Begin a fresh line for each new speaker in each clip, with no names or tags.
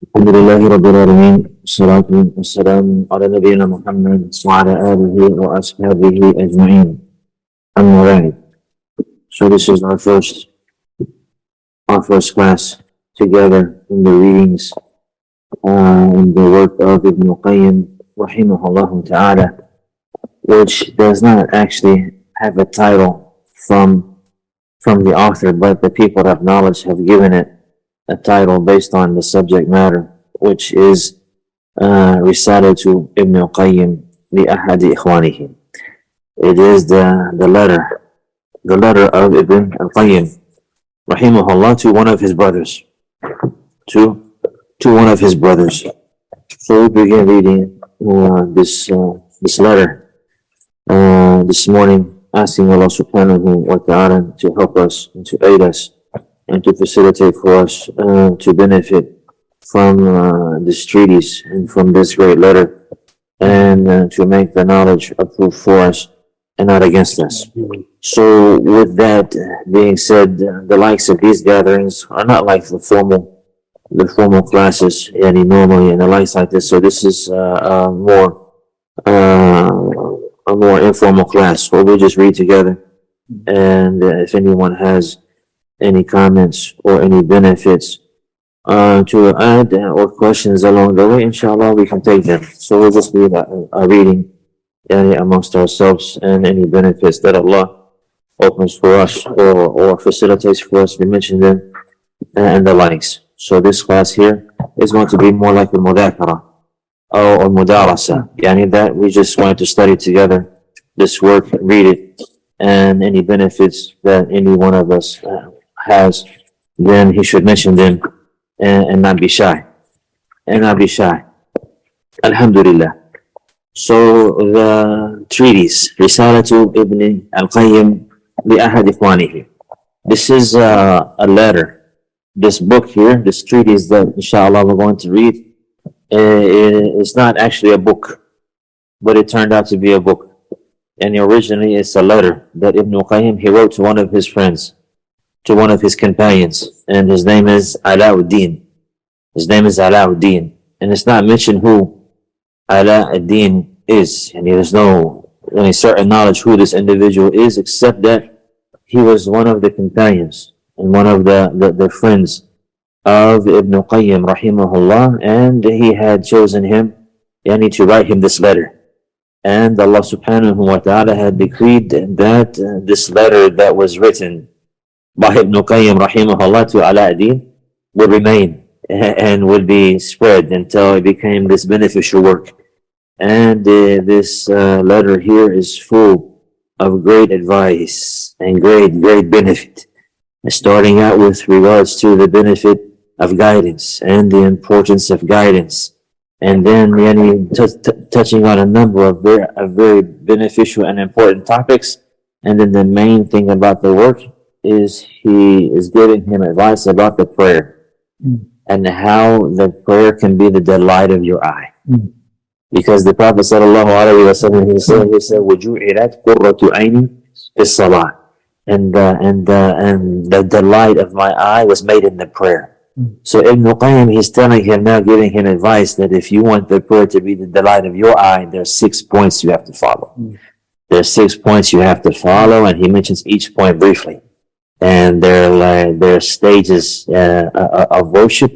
الحمد لله رب العالمين والصلاة والسلام على نبينا محمد وعلى آله وأصحابه أجمعين. أما بعد. So this is our first class together in the readings in the work of Ibn Qayyim rahimahullah ta'ala, which does not actually have a title from the author, but the people of knowledge have given it a title based on the subject matter, which is recited to Ibn Qayyim لأحد إخوانه. It is the letter of Ibn Qayyim rahimahullah to one of his brothers, to one of his brothers. So we begin reading this letter this morning, asking Allah subhanahu wa ta'ala to help us and to aid us and to facilitate for us to benefit from this treatise and from this great letter, and to make the knowledge approved for us and not against us. So with that being said, the likes of these gatherings are not like the formal classes any normally and the likes like this. So this is a more informal class where we'll just read together, and if anyone has any comments or any benefits to add or questions along the way, inshallah we can take them. So we'll just read a reading amongst ourselves, and any benefits that Allah opens for us or facilitates for us, we mention them and the likes. So this class here is going to be more like a mudakara or mudarasa, that we just want to study together this work, read it, and any benefits that any one of us has, then he should mention them and not be shy. Alhamdulillah. So the treatise, Risalatu Ibn Al-Qayyim لأحد إخوانه. This is a letter. This book here, this treatise that inshallah we're going to read, it's not actually a book, but it turned out to be a book. And originally it's a letter that Ibn Qayyim, he wrote to one of his friends, to one of his companions, and his name is Alauddin. And it's not mentioned who Alauddin is, and there's no any certain knowledge who this individual is, except that he was one of the companions and one of the friends of Ibn Qayyim rahimahullah, and he had chosen him to write him this letter. And Allah subhanahu wa ta'ala had decreed that this letter that was written by Ibn Qayyim rahimahullah to Alauddin would remain and would be spread until it became this beneficial work. And this letter here is full of great advice and great benefit, starting out with regards to the benefit of guidance and the importance of guidance, and then touching on a number of very beneficial and important topics. And then the main thing about the work is he is giving him advice about the prayer and how the prayer can be the delight of your eye. Because the Prophet sallallahu alaihi wasallam, he said, وَجُعِلَتْ قُرَّةُ عَيْنِي فِي الصَّلَاةِ, and the delight of my eye was made in the prayer. So Ibn Qayyim, he's telling him now, giving him advice that if you want the prayer to be the delight of your eye, there's 6 points you have to follow. There's 6 points you have to follow, and he mentions each point briefly. And they're stages of worship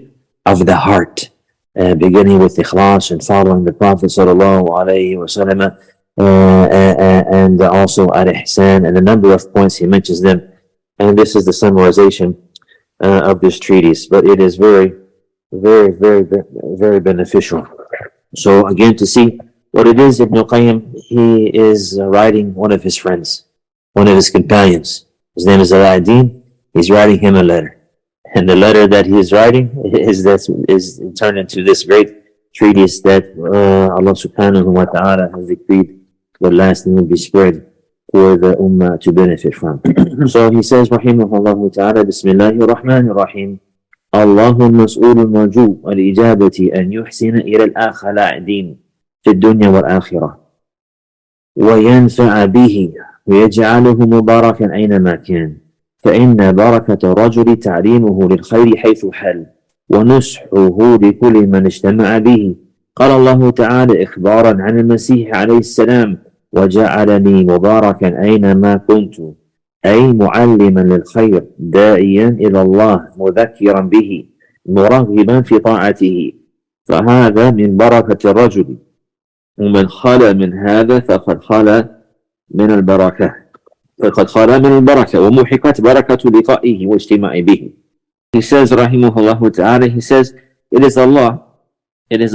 of the heart, beginning with ikhlas and following the Prophet sallallahu alaihi wasallam, and also al-ihsan, and a number of points he mentions them. And this is the summarization of this treatise, but it is very beneficial. So again, to see what it is, Ibn Qayyim, he is writing one of his friends, one of his companions. His name is Alauddin. He's writing him a letter, and the letter that he is writing is turned into this great treatise that Allah subhanahu wa ta'ala has decreed the last will be spread for the ummah to benefit from. So he says, rahimahullah ta'ala, Bismillahir Rahmanir Rahim, Allahul Mas'ulul Marju al-Ijabati an yuhsina ila al-akhala'din fi dunya wal-akhirah wa yanfa'a bihi wa yaj'aluhu mubarakan aynama kan, فإن بركة الرجل تعليمه للخير حيث حل ونصحه لكل من اجتمع به. قال الله تعالى إخبارا عن المسيح عليه السلام: وجعلني مباركا أينما كنت، أي معلما للخير، داعيا إلى الله، مذكرا به، مرغبا في طاعته. فهذا من بركة الرجل، ومن خلا من هذا فقد خلا من البركة، ومحقت بركة لقائه واجتماع به. He says, rahimahullah ta'ala, he says, it is Allah, He is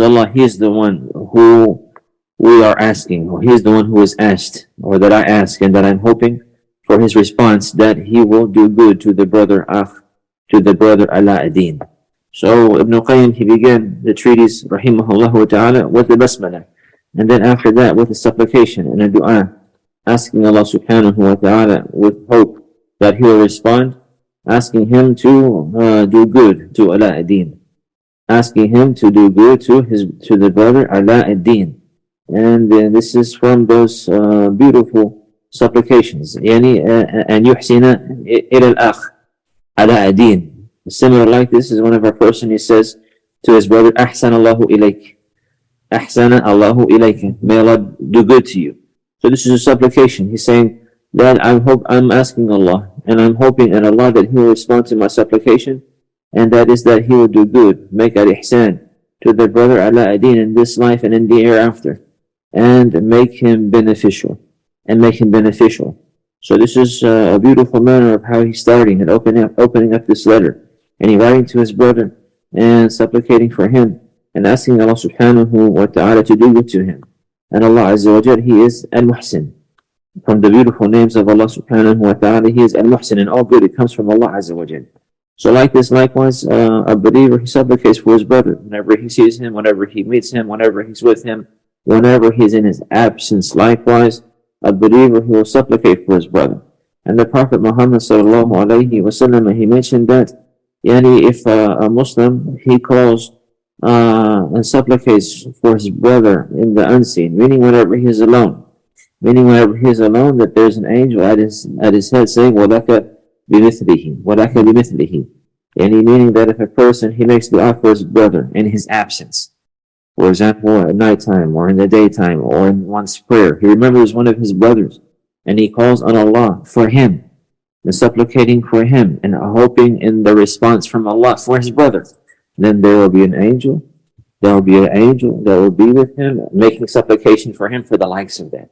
the one who we are asking, or He is the one who is asked, or that I ask, and that I'm hoping for His response, that He will do good to the brother Ala-ad-Din. So Ibn Qayyim, he began the treatise, rahimahullah ta'ala, with the basmalah, and then after that with a supplication and a dua, asking Allah subhanahu wa ta'ala with hope that He will respond, asking Him to do good to Ala-ad-Din, asking Him to do good to the brother Ala-ad-Din. And this is from those beautiful supplications. Yani and yuhsina ila al-akh Ala-ad-Din. Similar like this is whenever a person, he says to his brother, Ahsan Allahu ilayk, Ahsana Allahu ilayk, may Allah do good to you. So this is a supplication. He's saying that I'm asking Allah, and I'm hoping in Allah that He will respond to my supplication, and that is that He will do good, make al-ihsan to the brother Ala-ad-Din in this life and in the hereafter, and make him beneficial. So this is a beautiful manner of how he's starting and opening up this letter, and he writing to his brother and supplicating for him and asking Allah subhanahu wa ta'ala to do good to him. And Allah Azza wa Jal, He is Al-Muhsin. From the beautiful names of Allah subhanahu wa ta'ala, He is Al-Muhsin, and all good, it comes from Allah Azza wa Jal. So like this, likewise, a believer, he supplicates for his brother whenever he sees him, whenever he meets him, whenever he's with him, whenever he's in his absence. Likewise, a believer, he will supplicate for his brother. And the Prophet Muhammad sallallahu alayhi wa sallam, he mentioned that if a Muslim, he calls and supplicates for his brother in the unseen, meaning whenever he is alone, that there's an angel at his head saying, وَلَكَ بِمِثْلِهِ. Meaning that if a person, he makes dua for his brother in his absence, for example, at nighttime or in the daytime or in one's prayer, he remembers one of his brothers and he calls on Allah for him and supplicating for him and hoping in the response from Allah for his brother, then there will be an angel. There will be an angel that will be with him, making supplication for him for the likes of that.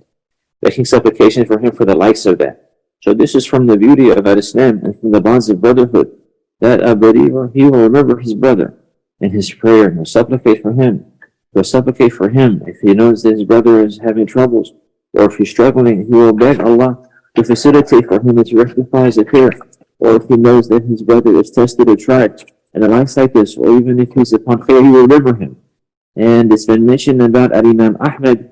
So this is from the beauty of Islam and from the bonds of brotherhood, that a believer, he will remember his brother in his prayer and will supplicate for him. If he knows that his brother is having troubles, or if he's struggling, he will beg Allah to facilitate for him and to rectify his affair. Or if he knows that his brother is tested or tried, and the likes like this, or even if he's upon khair, he will remember him. And it's been mentioned about Imam Ahmad,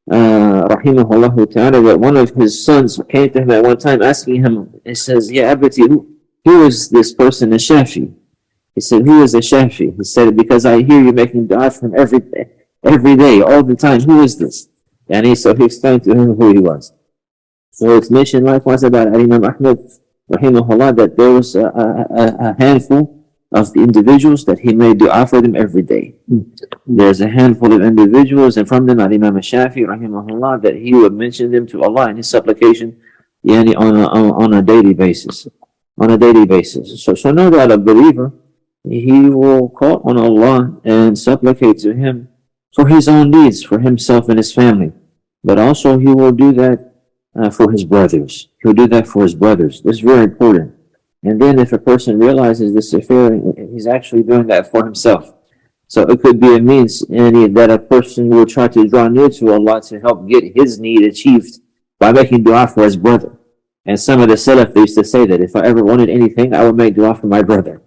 rahimahullah ta'ala, that one of his sons came to him at one time asking him, he says, Ya Abati, who is this person, a Shafi? He said, who is a Shafi? He said, because I hear you making dua for him every day, all the time. Who is this? And so he explained to him who he was. So it's mentioned likewise about Imam Ahmad, rahimahullah, that there was a handful of the individuals that he made dua for them every day. There's a handful of individuals, and from them Imam Shafi, rahimahullah, that he would mention them to Allah in his supplication on a daily basis. So know that a believer, he will call on Allah and supplicate to Him for his own needs, for himself and his family. But also he will do that for his brothers. This is very important. And then if a person realizes this affair, he's actually doing that for himself. So it could be a means that a person will try to draw near to Allah to help get his need achieved by making dua for his brother. And some of the Salaf, they used to say that if I ever wanted anything, I would make dua for my brother.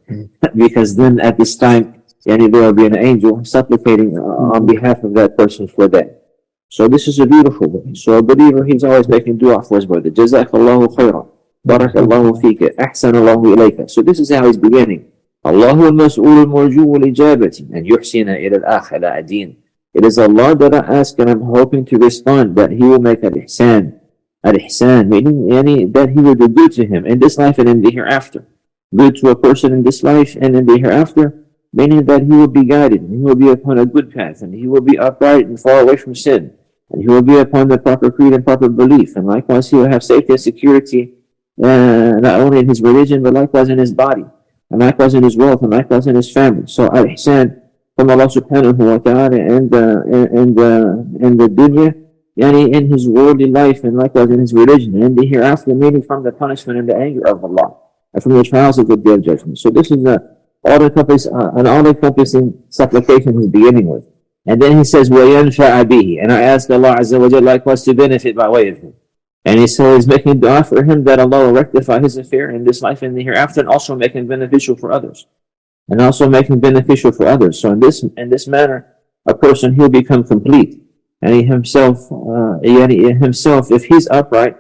Because then at this time, there will be an angel supplicating on behalf of that person for that. So this is a beautiful way. So a believer, he's always making dua for his brother. Jazakallahu khairan. Barakallahu fika. Ahsanallahu ilayka. So this is how he's beginning. Allahu al-mas'ul al-marju wal-ijabati and yuhsina ila al-akh Ala-ad-Din. It is Allah that I ask, and I'm hoping to respond that He will make al-ihsan. Al-ihsan, meaning that He will do good to him in this life and in the hereafter. Good to a person in this life and in the hereafter, meaning that he will be guided, and he will be upon a good path, and he will be upright and far away from sin, and he will be upon the proper creed and proper belief, and likewise he will have safety and security, not only in his religion, but likewise in his body, and likewise in his wealth, and likewise in his family. So al-ihsan from Allah subhanahu wa ta'ala and the dunya, yani in his worldly life, and likewise in his religion, and the hereafter, meaning from the punishment and the anger of Allah, and from the trials of the day of judgment. So this is an all-encompassing supplication he's beginning with. And then he says, وَيَنْفَعَ بِهِ, and I ask Allah Azza wa Jalla likewise to benefit by way of him. And he says, making dua for him that Allah will rectify his affair in this life and the hereafter, and also make him beneficial for others. And also make him beneficial for others. So in this manner, a person, he'll become complete. And he himself, if he's upright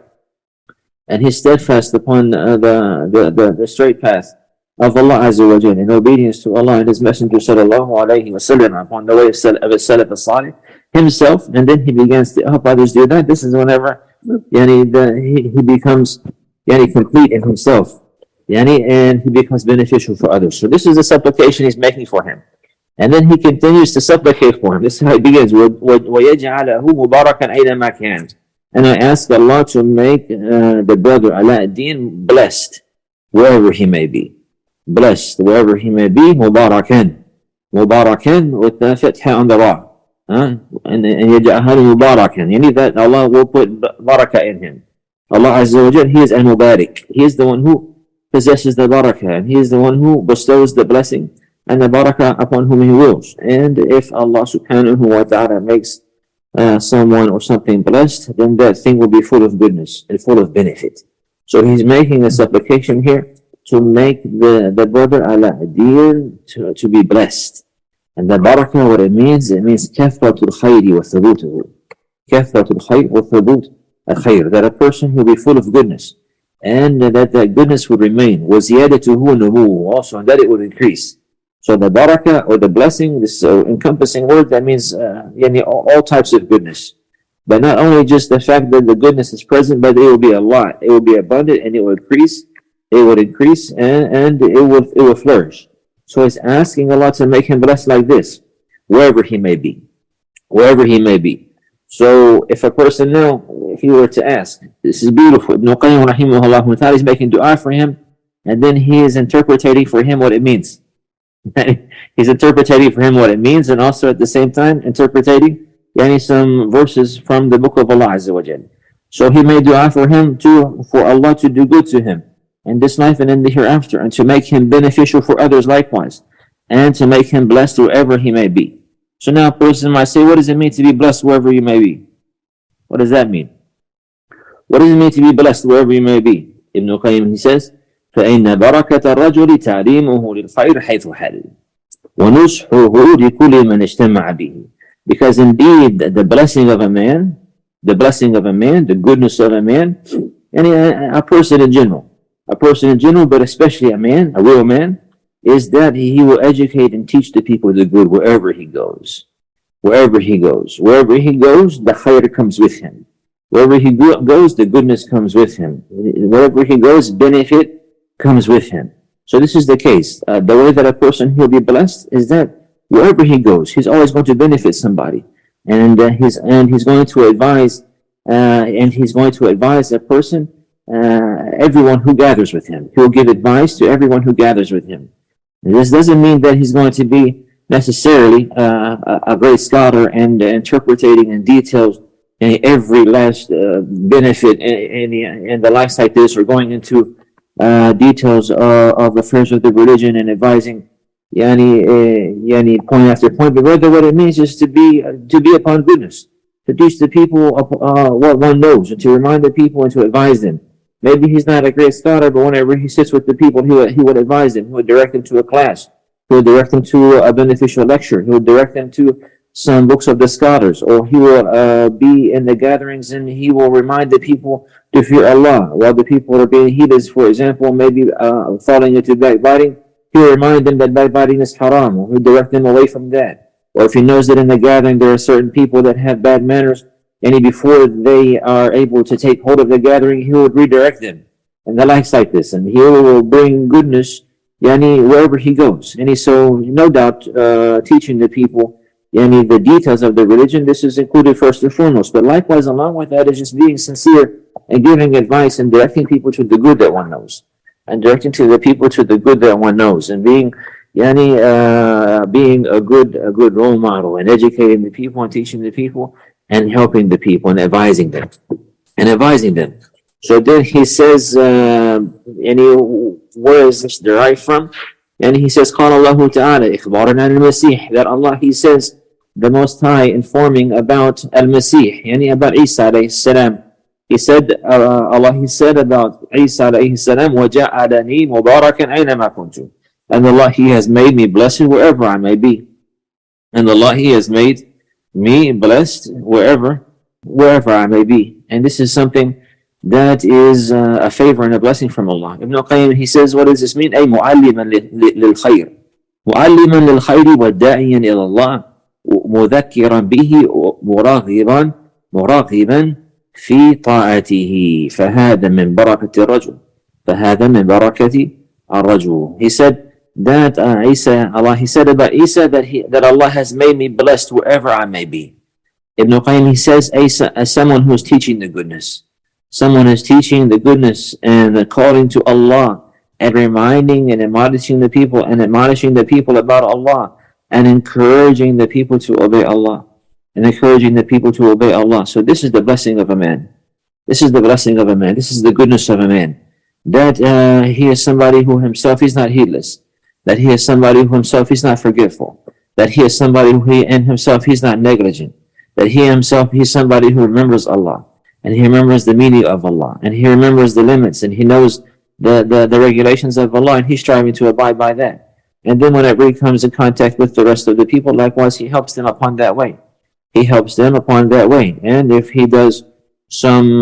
and he's steadfast upon the straight path of Allah Azza wa Jalla, in obedience to Allah and His Messenger sallallahu alayhi wa sallam, upon the way of As-Salafy as-Salih himself, and then he begins to help others do that. This is whenever he becomes complete in himself, and he becomes beneficial for others. So this is the supplication he's making for him. And then he continues to supplicate for him. This is how he begins. وَيَجْعَلَهُ مُبَارَكًا أَيْنَمَا كَانَ. And I ask Allah to make the brother Ala-ad-Din blessed wherever he may be. Blessed wherever he may be. مُبَارَكًا. مُبَارَكًا with the fatha on the ra. And يَجْعَلَهُ مُبَارَكًا. You need that Allah will put barakah in him. Allah Azza wa Jal, He is al-Mubarak. He is the one who possesses the barakah, and He is the one who bestows the blessing and the barakah upon whom He wills. And if Allah subhanahu wa ta'ala makes someone or something blessed, then that thing will be full of goodness and full of benefit. So he's making a supplication here to make the brother Ala-ad-Din to be blessed. And the barakah, what it means kathratul khayri wa thubutuhu. Kathratul khayr wa thubut al-khayr. That a person will be full of goodness, and that goodness will remain. وَزِيَادَتُهُ نُمُوهُ, also, and that it will increase. So the barakah, or the blessing, this encompassing word, that means all types of goodness. But not only just the fact that the goodness is present, but it will be a lot. It will be abundant, and it will increase. It will increase, and it will flourish. So he's asking Allah to make him blessed like this, wherever he may be. Wherever he may be. So if a person now, if he were to ask, this is beautiful. Ibn Qayyim rahimahullah ta'ala is making dua for him, and then he is interpreting for him what it means. He's interpreting for him what it means, and also at the same time interpreting some verses from the book of Allah Azza wa Jalla. So he made dua for him for Allah to do good to him in this life and in the hereafter, and to make him beneficial for others likewise, and to make him blessed wherever he may be. So now a person might say, what does it mean to be blessed wherever you may be? What does that mean? What does it mean to be blessed wherever you may be? Ibn Qayyim, he says, فَإِنَّ بَرَكَةَ الرَّجُلِ تَعْلِيمُهُ لِلْخَيْرِ حَيْثُ حَلٍ وَنُصْحُهُ لِكُلِّ مَنْ اجْتَمَعَ بِهِ. Because indeed, the blessing of a man, the goodness of a man, and a person in general, but especially a man, a real man, is that he will educate and teach the people the good wherever he goes. Wherever he goes, the khair comes with him. Wherever he goes, the goodness comes with him. Wherever he goes, benefit comes with him. So this is the case. The way that a person will be blessed is that wherever he goes, he's always going to benefit somebody, and he's going to advise, a person, everyone who gathers with him. He will give advice to everyone who gathers with him. And this doesn't mean that he's going to be necessarily a great scholar and interpreting in details every last benefit in the life like this, or going into details of affairs of the religion and advising point after point. But rather, what it means is to be upon goodness, to teach the people what one knows, and to remind the people and to advise them. Maybe he's not a great scholar, but whenever he sits with the people, he would advise them. He would direct them to a class. He would direct them to a beneficial lecture. He would direct them to some books of the scholars, or he will be in the gatherings and he will remind the people to fear Allah while the people are being heedless. For example, maybe falling into backbiting, he will remind them that backbiting is haram, or he'll direct them away from that. Or if he knows that in the gathering there are certain people that have bad manners, and before they are able to take hold of the gathering, he will redirect them, and the likes like this. And he will bring goodness wherever he goes. So no doubt, teaching the people the details of the religion, this is included first and foremost. But likewise, along with that is just being sincere and giving advice and directing people to the good that one knows. And directing to the people to the good that one knows. And being being a good role model and educating the people and teaching the people and helping the people and advising them. So then he says, where is this derived from? And he says, قال الله تعالى إخبارنا عن المسيح, that Allah, he says, the Most High, informing about Al-Masih, about Isa alayhi salam. He said, Allah, he said about Isa alayhi salam, وَجَعَلَنِي مُبَارَكًا أَيْنَمَا كُنْتُ. And Allah, he has made me blessed wherever I may be. And Allah, he has made me blessed wherever I may be. And this is something that is a favor and a blessing from Allah. Ibn al-Qayyim, he says, what does this mean? أي معلما للخير معلما للخير والداعيا إلى الله مذكرا به مراغبا في طاعته فهذا من بركة الرجل. He said that Allah, he said about Isa that Allah has made me blessed wherever I may be. Ibn al-Qayyim, he says, as someone who is teaching the goodness. Someone is teaching the goodness and calling to Allah and reminding and admonishing the people about Allah and encouraging the people to obey Allah. So this is the blessing of a man. This is the goodness of a man. That he is somebody who himself is not heedless. That he is somebody who himself is not forgetful. That he is somebody who in himself he's not negligent. That he himself he's somebody who remembers Allah. And he remembers the meaning of Allah, and he remembers the limits, and he knows the regulations of Allah, and he's striving to abide by that. And then whenever he comes in contact with the rest of the people, likewise, he helps them upon that way. And if he does some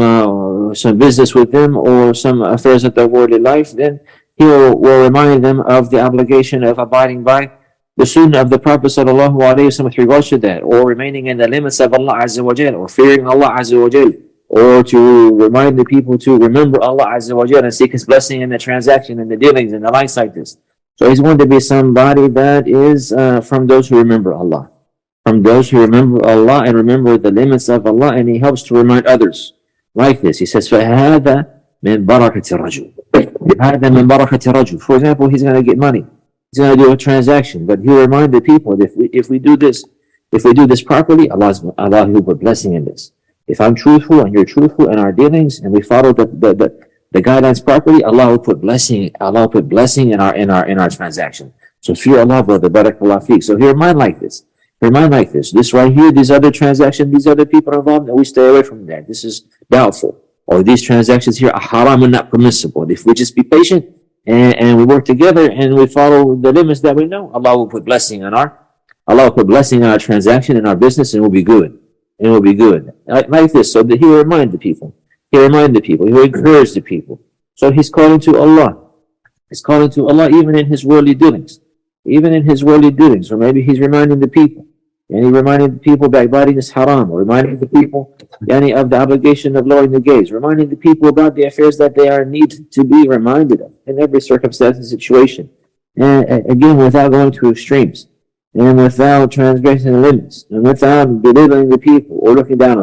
business with them or some affairs of their worldly life, then he will remind them of the obligation of abiding by the sunnah of the Prophet sallallahu alaihi wasallam with regards to that, or remaining in the limits of Allah Azza wa Jal, or fearing Allah Azza wa Jal, or to remind the people to remember Allah Azza wa Jal and seek His blessing in the transaction and the dealings and the likes like this. So he's going to be somebody that is from those who remember Allah. And remember the limits of Allah, and he helps to remind others like this. He says, فَهَذَا مِنْ بَرَكَةِ الرَّجُلِ. For example, he's going to get money. He's going to do a transaction, but he reminded people that if we do this properly, Allah will put blessing in this. If I'm truthful and you're truthful in our dealings, and we follow the guidelines properly, Allah will put blessing. Allah will put blessing in our transaction. So fear Allah, brother. Barakallah feek. So he remind like this. This right here, these other transactions, these other people are involved, and we stay away from that. This is doubtful. Or these transactions here are haram and not permissible. If we just be patient and we work together and we follow the limits that we know, Allah will put blessing in our transaction, in our business, and we'll be good. Like this. So that he will remind the people. He will encourage the people. So he's calling to Allah. Even in his worldly dealings. Or maybe he's reminding the people. And he reminding the people backbiting is haram. Or reminding the people of the obligation of lowering the gaze. Reminding the people about the affairs that they need to be reminded of in every circumstance and situation. And again, without going to extremes. And without transgressing the limits, and without belittling the people or looking down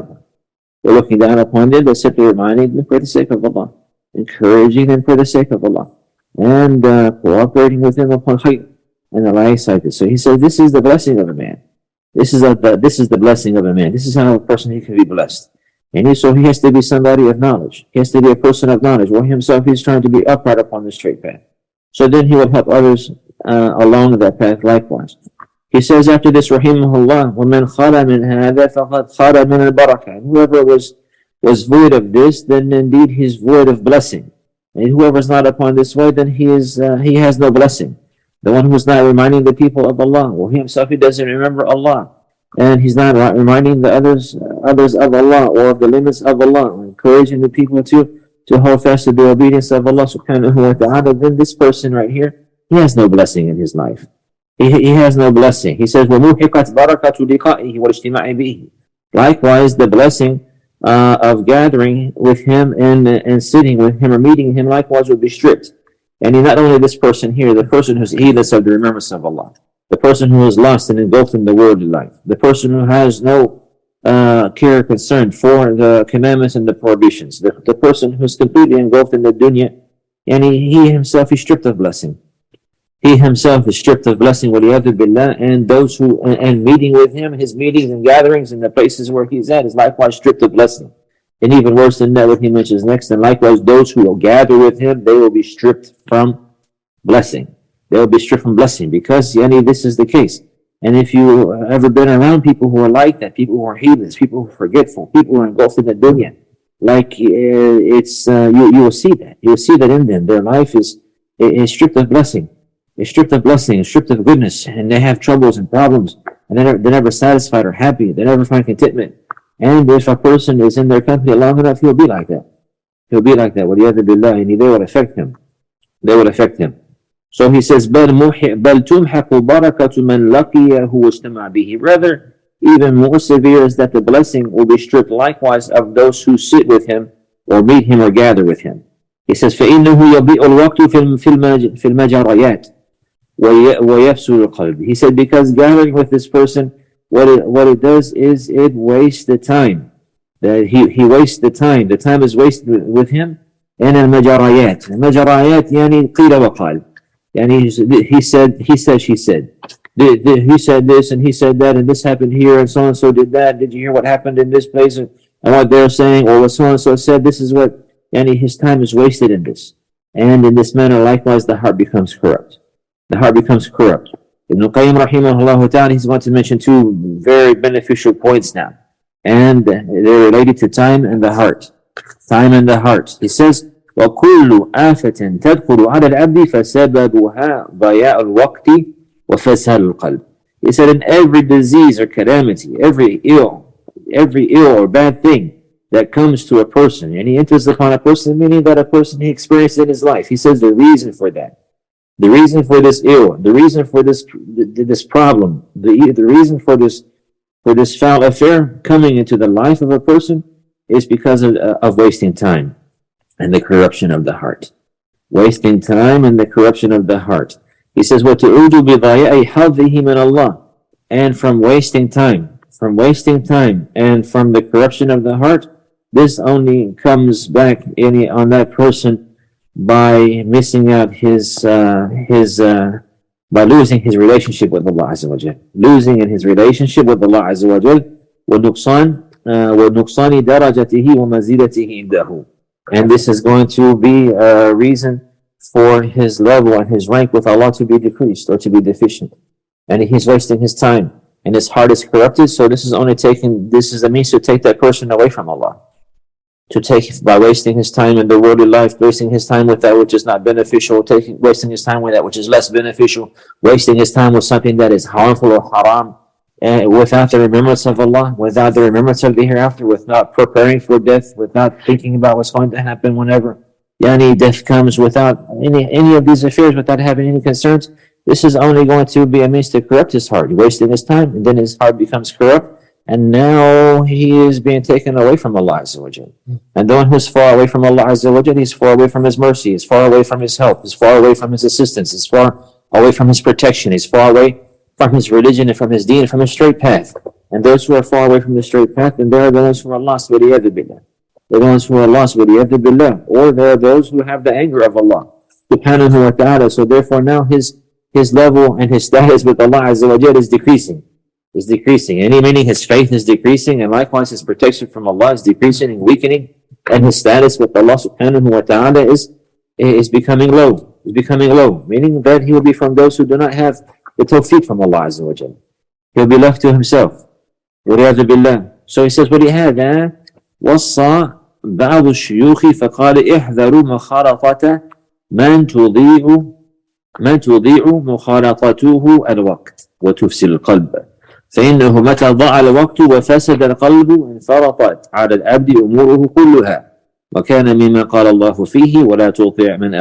upon them, but simply reminding them for the sake of Allah, encouraging them for the sake of Allah, and cooperating with them upon khayr and the like like this. So he said, this is the blessing of a man. This is the blessing of a man. This is how a person he can be blessed. And so he has to be somebody of knowledge. He has to be a person of knowledge, where himself he's trying to be upright upon the straight path. So then he will help others along that path likewise. He says after this, rahimahullah, وَمَنْ خَلَى مِنْ هَذَا فَقَدْ خَلَى مِنَ الْبَرَكَةِ. And whoever was void of this, then indeed he's void of blessing. And whoever's not upon this way, then he has no blessing. The one who's not reminding the people of Allah, or he himself, he doesn't remember Allah, and he's not reminding the others of Allah, or of the limits of Allah, or encouraging the people to hold fast to the obedience of Allah subhanahu wa ta'ala, then this person right here, he has no blessing in his life. He has no blessing. He says, وَمُحِقَتْ بَرَكَةُ لِقَائِهِ وَالْاجْتِمَاعِ بِهِ. Likewise, the blessing of gathering with him and sitting with him or meeting him likewise would be stripped. And not only this person here, the person who's heedless of the remembrance of Allah, the person who is lost and engulfed in the worldly life, the person who has no care or concern for the commandments and the prohibitions, the person who's completely engulfed in the dunya, and he himself is stripped of blessing. He himself is stripped of blessing, waliyadu billah, and those who, and meeting with him, his meetings and gatherings and the places where he's at is likewise stripped of blessing. And even worse than that, what he mentions next, and likewise those who will gather with him, they will be stripped from blessing. They will be stripped from blessing, because this is the case. And if you ever been around people who are like that, people who are heedless, people who are forgetful, people who are engulfed in the dunya, like you will see that. You will see that in them. Their life is stripped of blessing. It's stripped of blessing, it's stripped of goodness, and they have troubles and problems, and they're never satisfied or happy. They never find contentment. And if a person is in their company long enough, he'll be like that. He'll be like that. وَلِيَذِ بِاللَّهِ, and they will affect him. They will affect him. So he says, بَلْ تُمْحَقُ بَرَكَةُ مَنْ لَقِيَهُ وَاجْتَمَعَ بِهِ. Rather, even more severe is that the blessing will be stripped likewise of those who sit with him or meet him or gather with him. He says, فَإِنَّهُ يَضِيءُ الْوَقْتُ فِي الْمَجَرَيَاتِ وَيَفْسُرُ الْقَلْبِ. He said, because gathering with this person, what it does is it wastes the time. That he wastes the time. The time is wasted with him. And al-majarayat. Al-majarayat, yani qila wa qal. Yani he said, she said. He said this and he said that and this happened here and so did that. Did you hear what happened in this place and what they're saying, or what so said? This is what, yani his time is wasted in this. And in this manner, likewise, the heart becomes corrupt. The heart becomes corrupt. Ibn Qayyim rahimahullah ta'ala, he's going to mention two very beneficial points now. And they're related to time and the heart. Time and the heart. He says, وَكُلُّ آفَةٍ تَدْخُلُ عَلَى الْعَبْدِ فَسَبَبُهَا ضَيَاءُ الْوَقْتِ وَفَسَادُ الْقَلْبِ. He said, in every disease or calamity, every ill or bad thing that comes to a person, and he enters upon a person, meaning that a person he experienced in his life, he says the reason for that, the reason for this ill, the reason for this problem, the reason for this foul affair coming into the life of a person is because of wasting time and the corruption of the heart. Wasting time and the corruption of the heart. He says, وَتَعُودُ بِضَيَاءِ حَظِّهِ مِنَ اللَّهِ. And from wasting time and from the corruption of the heart, this only comes back on that person by missing out by losing his relationship with Allah Azza wa Jal. Losing in his relationship with Allah Azza wa Jal, وَنُقْصَانِ دَرَجَتِهِ وَمَزِيدَتِهِ إِنْدَهُ. And this is going to be a reason for his level and his rank with Allah to be decreased or to be deficient. And he's wasting his time. And his heart is corrupted, so this is a means to take that person away from Allah. By wasting his time in the worldly life, wasting his time with that which is not beneficial, wasting his time with that which is less beneficial, wasting his time with something that is harmful or haram, without the remembrance of Allah, without the remembrance of the hereafter, without preparing for death, without thinking about what's going to happen whenever death comes, without any of these affairs, without having any concerns. This is only going to be a means to corrupt his heart, wasting his time, and then his heart becomes corrupt. And now he is being taken away from Allah Azza wa Jal. And the one who's far away from Allah Azza wa Jal, he's far away from his mercy, he's far away from his help, he's far away from his assistance, he's far away from his protection, he's far away from his religion and from his deen, from his straight path. And those who are far away from the straight path, and they are the ones who are lost, وَلِيَذِ بِاللَّهِ. They're the ones who are lost, وَلِيَذِ بِاللَّهِ. Or they are those who have the anger of Allah subhanahu wa ta'ala. So therefore now his level and his status with Allah Azza wa Jal is decreasing. Any meaning his faith is decreasing, and likewise his protection from Allah is decreasing and weakening, and his status with Allah subhanahu wa ta'ala is becoming low. Meaning that he will be from those who do not have the tawfiq from Allah Azza wa Jal. He'll be left to himself. وَلِيَذِ بِاللَّهِ. So he says, وَلِهَذَا وَصَّى بَعْضُ الشُّيُوخِ فَقَالَ اِحْذَرُوا مُخَالَطَةَ مَنْ تُضِيعُ مُخَالَطَتُهُ الْوَقْتِ وَتُفْسِدُ الْقَلْبَ. فإنه متى ضاع الوقت وفسد القلب انفرطت على العبد أموره كلها، وكان مما قال الله فيه ولا تطع من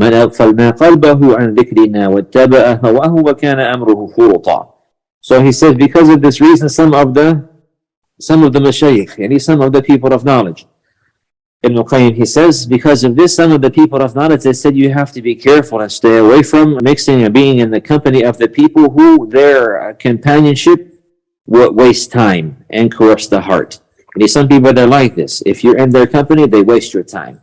أغفلنا قلبه عن ذكرنا واتبع هواه وكان أمره فرطا. So he says, because of this reason, some of the mashayikh, some of the people of knowledge, Ibn Qayyim, he says, because of this, some of the people of knowledge, they said you have to be careful and stay away from mixing and being in the company of the people who their companionship will waste time and corrupts the heart. And some people, they're like this. If you're in their company, they waste your time.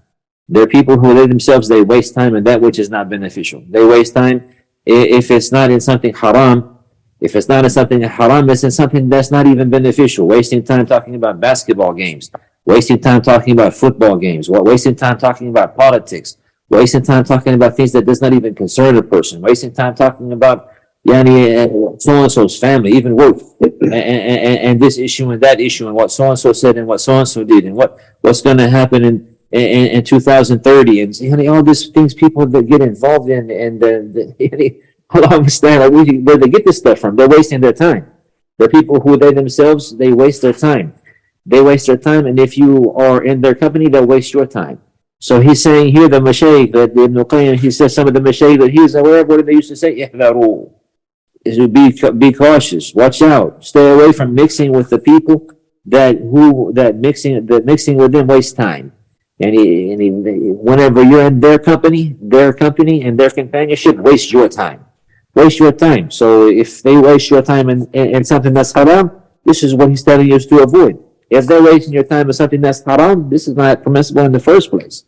They're people who they themselves, they waste time in that which is not beneficial. They waste time if it's not in something haram. If it's not in something haram, it's in something that's not even beneficial. Wasting time talking about basketball games. Wasting time talking about football games. Wasting time talking about politics. Wasting time talking about things that does not even concern a person. Wasting time talking about so-and-so's family, even work, and this issue and that issue, and what so-and-so said and what so-and-so did, and what's going to happen in 2030, and all these things people that get involved in, and Allah understand where they get this stuff from. They're wasting their time. They're people who they themselves, they waste their time. They waste their time, and if you are in their company, they'll waste your time. So he's saying here, the Mashaykh, that Ibn Qayyim, he says some of the Mashaykh that he's aware of what they used to say, ihdaru, is to be cautious, watch out, stay away from mixing with the people that mixing with them wastes time. Whenever you're in their company and their companionship, waste your time. Waste your time. So if they waste your time in something that's haram, this is what he's telling you to avoid. If they're wasting your time in something that's haram, this is not permissible in the first place.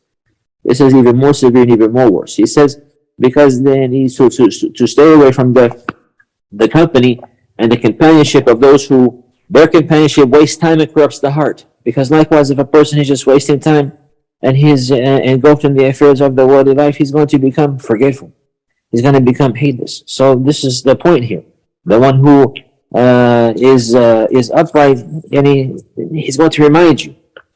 This is even more severe and even more worse. He says, because then he's to stay away from the company and the companionship of those who their companionship wastes time and corrupts the heart. Because likewise, if a person is just wasting time and he's engulfed in the affairs of the worldly life, he's going to become forgetful. He's going to become heedless. So this is the point here. The one who is upright, and he's going to remind you.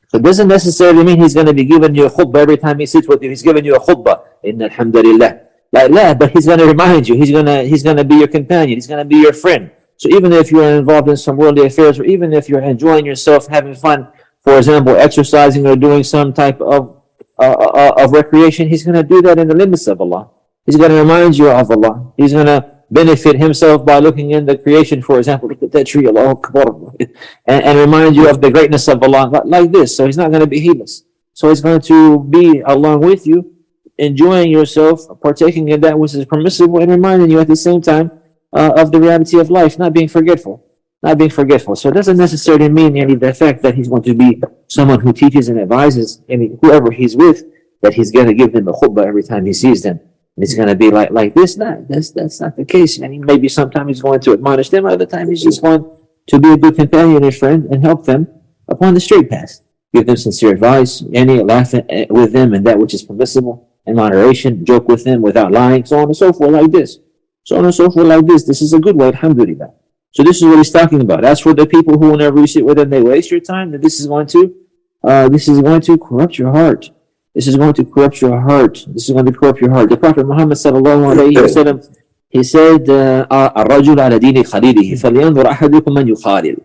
So it doesn't necessarily mean he's going to be giving you a khutbah every time he sits with you. He's giving you a khutbah. Inna alhamdulillah. But he's going to remind you. He's going to be your companion. He's going to be your friend. So even if you're involved in some worldly affairs, or even if you're enjoying yourself, having fun, for example, exercising or doing some type of recreation, he's going to do that in the limits of Allah. He's going to remind you of Allah. He's going to benefit himself by looking in the creation, for example, look at that tree, Allah Akbar, and remind you of the greatness of Allah, like this. So he's not going to be heedless. So he's going to be along with you, enjoying yourself, partaking in that which is permissible, and reminding you at the same time of the reality of life, not being forgetful. So it doesn't necessarily mean the fact that he's going to be someone who teaches and advises whoever he's with, that he's going to give them a khutbah every time he sees them. And it's going to be like this. No, that's not the case. And maybe sometimes he's going to admonish them, other time he's just going to be a good companion and friend and help them upon the straight path. Give them sincere advice, laugh with them and that which is permissible, in moderation, joke with them without lying, so on and so forth like this. This is a good way, alhamdulillah. So this is what he's talking about. As for the people who, whenever you sit with them, they waste your time, that this is going to corrupt your heart. This is going to corrupt your heart. The Prophet Muhammad sallallahu alayhi wa sallam, he said, الرجل على دين خليله فلينظر أحدكم من يخالل.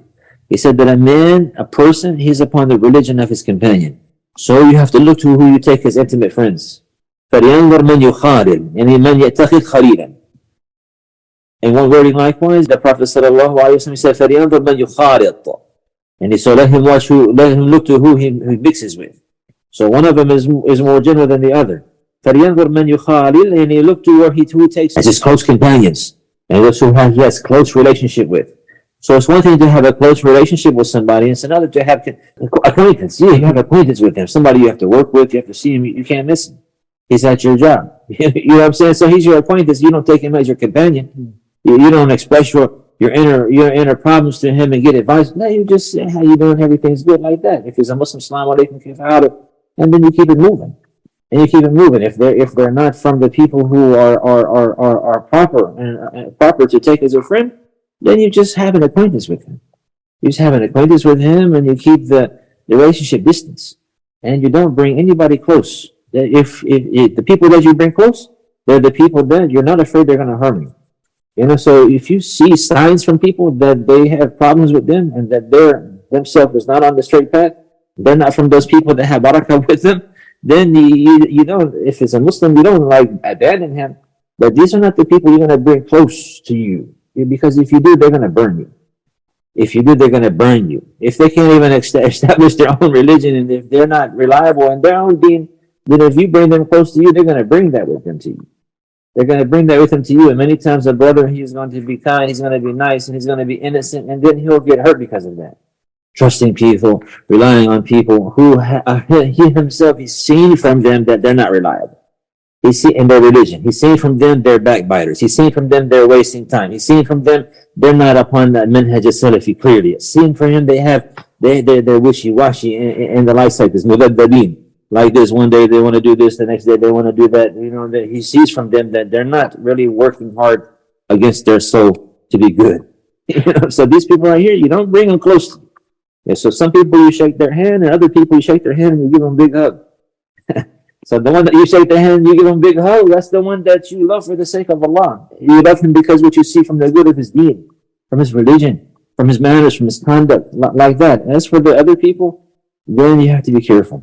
He said that a person, he's upon the religion of his companion. So you have to look to who you take as intimate friends. فلينظر من يخالل, يعني من يتخذ خليلا. In one wording likewise, the Prophet sallallahu alayhi wa sallam said, فلينظر من يخالط. And so let him look to who he mixes with. So one of them is more general than the other. فَلْيَنْظُرْ مَنْ يُخَالِلْ, and he look to who he takes as his close companions, and those who he has close relationship with. So it's one thing to have a close relationship with somebody, and it's another to have acquaintance. Yeah, you have acquaintance with them. Somebody you have to work with, you have to see him, you can't miss him. He's at your job. You know what I'm saying? So he's your acquaintance. You don't take him as your companion. You don't express your inner problems to him and get advice. No, you just say, how you doing? Everything's good, like that. If he's a Muslim, Assalamu alaikum, kayfa haluk. And then you keep it moving. If they're not from the people who are proper to take as a friend, then you just have an acquaintance with him. You just have an acquaintance with him, and you keep the relationship distance, and you don't bring anybody close. If the people that you bring close, they're the people that you're not afraid they're going to harm you. So if you see signs from people that they have problems with them and that themselves is not on the straight path, they're not from those people that have barakah with them, then you don't, if it's a Muslim, you don't abandon him. But these are not the people you're going to bring close to you. Because if you do, they're going to burn you. If you do, they're going to burn you. If they can't even establish their own religion, and if they're not reliable in their own deen, then if you bring them close to you, they're going to bring that with them to you. They're going to bring that with them to you. And many times a brother, he's going to be kind, he's going to be nice, and he's going to be innocent, and then he'll get hurt because of that. Trusting people, relying on people who he himself, he's seen from them that they're not reliable. He's seen in their religion. He's seen from them they're backbiters. He's seen from them they're wasting time. He's seen from them they're not upon that manhaj as-Salafy clearly. It's seen from him they're wishy-washy in the life cycles. Mudaddadeen. Like this, one day they want to do this, the next day they want to do that. You know, that he sees from them that they're not really working hard against their soul to be good. You know, so these people right here, you don't bring them close to you. Yeah, so some people you shake their hand, and other people you shake their hand and you give them a big hug. So the one that you shake their hand, you give him a big hug, that's the one that you love for the sake of Allah. You love him because what you see from the good of his deen, from his religion, from his manners, from his conduct, like that. As for the other people, then you have to be careful,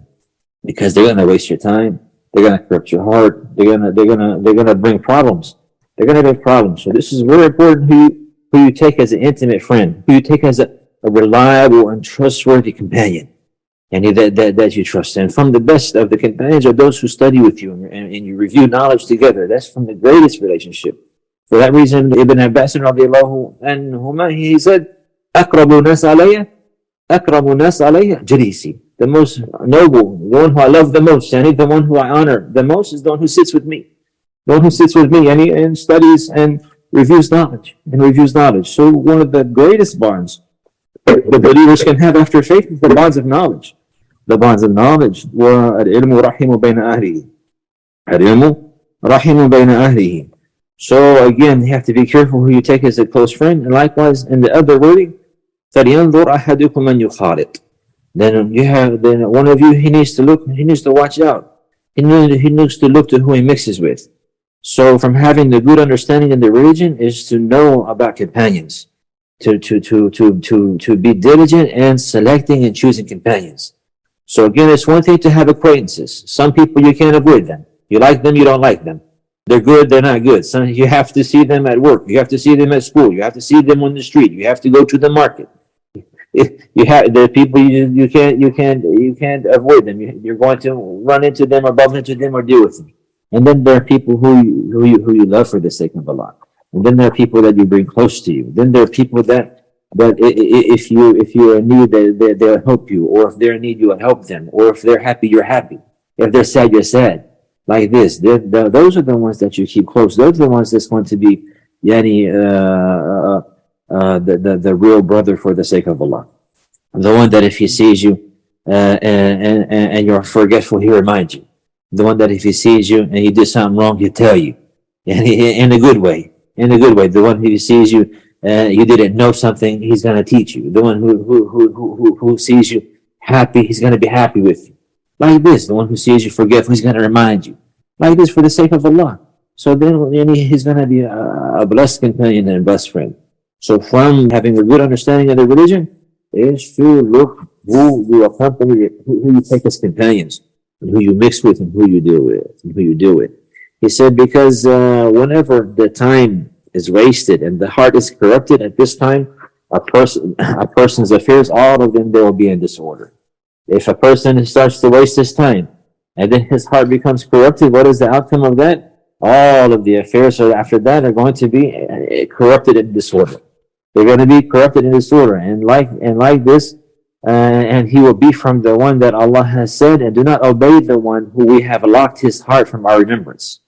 because they're gonna waste your time, they're gonna corrupt your heart, they're gonna bring problems. They're gonna bring problems. So this is very important who you take as an intimate friend, who you take as a reliable and trustworthy companion. And that you trust. And from the best of the companions are those who study with you and you review knowledge together. That's from the greatest relationship. For that reason, Ibn Abbas radiallahu anhuma, he said, أَقْرَبُ نَاسَ عَلَيَّ جَلِيسِي. The most noble, the one who I love the most, and the one who I honor the most is the one who sits with me. The one who sits with me and studies and reviews knowledge. So one of the greatest bonds the believers can have after faith is the bonds of knowledge. The bonds of knowledge. وَالْعِلْمُ رَحِمُ بَيْنَ أَهْلِهِ. الْعِلْمُ رَحِمُ بَيْنَ أَهْلِهِ. So again, you have to be careful who you take as a close friend. And likewise, in the other wording, فَلْيَنْظُرْ أَحَدُكُمْ مَنْ يُخَالِطْ. Then one of you, he needs to watch out. He needs to look to who he mixes with. So from having the good understanding in the religion is to know about companions. To be diligent in selecting and choosing companions. So again, it's one thing to have acquaintances. Some people you can't avoid them. You like them, you don't like them. They're good, they're not good. Some you have to see them at work. You have to see them at school. You have to see them on the street. You have to go to the market. You have the people you can't avoid them. You're going to run into them or bump into them or deal with them. And then there are people who you love for the sake of Allah. And then there are people that you bring close to you. Then there are people that if you're in need, they'll help you. Or if they're in need, you'll help them. Or if they're happy, you're happy. If they're sad, you're sad. Like this. Those are the ones that you keep close. Those are the ones that's going to be the real brother for the sake of Allah. The one that if he sees you and you're forgetful, he reminds you. The one that if he sees you and you did something wrong, he'll tell you. And in a good way. The one who sees you, you didn't know something, he's going to teach you. The one who sees you happy, he's going to be happy with you. Like this, the one who sees you forgetful, he's going to remind you. Like this, for the sake of Allah. So then he's going to be a blessed companion and a blessed friend. So from having a good understanding of the religion is to look who you accompany, who you take as companions, and who you mix with, and who you deal with. He said, because whenever the time is wasted and the heart is corrupted at this time, a person's affairs, all of them, they will be in disorder. If a person starts to waste his time and then his heart becomes corrupted, what is the outcome of that? All of the affairs after that are going to be corrupted in disorder. They're going to be corrupted in disorder, and like this, and he will be from the one that Allah has said, and do not obey the one who we have locked his heart from our remembrance.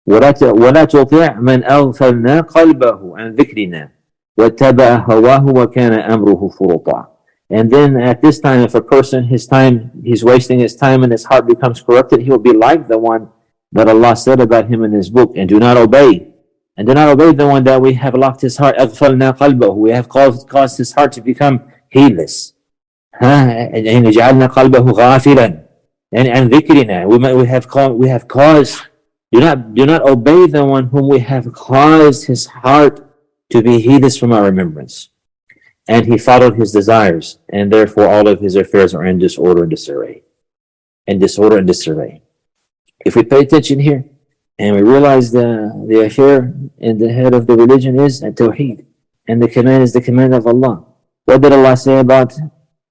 ولا تطع من أغفلنا قلبه عن ذكرنا واتبع هواه وكان أمره فرطا. And then at this time, if a person, he's wasting his time and his heart becomes corrupted, he will be like the one that Allah said about him in his book, and do not obey the one that we have locked his heart. أغفلنا قلبه. We have caused his heart to become heedless. and جعلنا قلبه غافلا and ذكرنا. We have caused. Do not obey the one whom we have caused his heart to be heedless from our remembrance. And he followed his desires, and therefore all of his affairs are in disorder and disarray. If we pay attention here, and we realize the affair in the head of the religion is Tawheed, and the command is the command of Allah. What did Allah say about